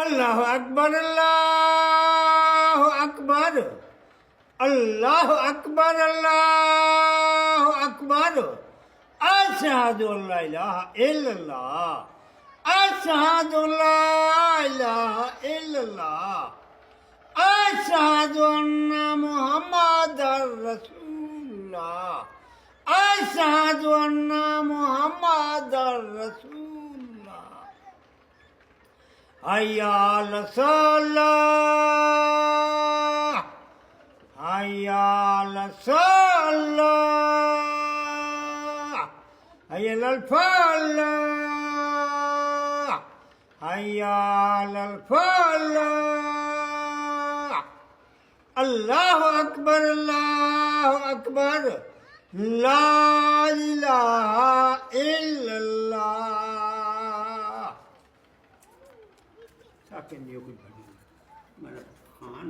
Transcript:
अल्लाह अकबर अल्लाह अकबर अल्लाह अकबर अल्लाह अकबर अशहदु अल्ला इलाहा इल्लल्लाह अशहदु अल्ला इलाहा इल्लल्लाह अशहदु अन्ना मुहम्मदर रसूलुल्लाह अशहदु अन्ना मुहम्मदर रसूलुल्लाह हय्या अला सलाह हय्या अला सलाह हय्या अल फलाह हय्या अल फलाह अल्लाह अकबर ला इलाहा इल्लल्लाह। क्या कहने कुछ मेरा खान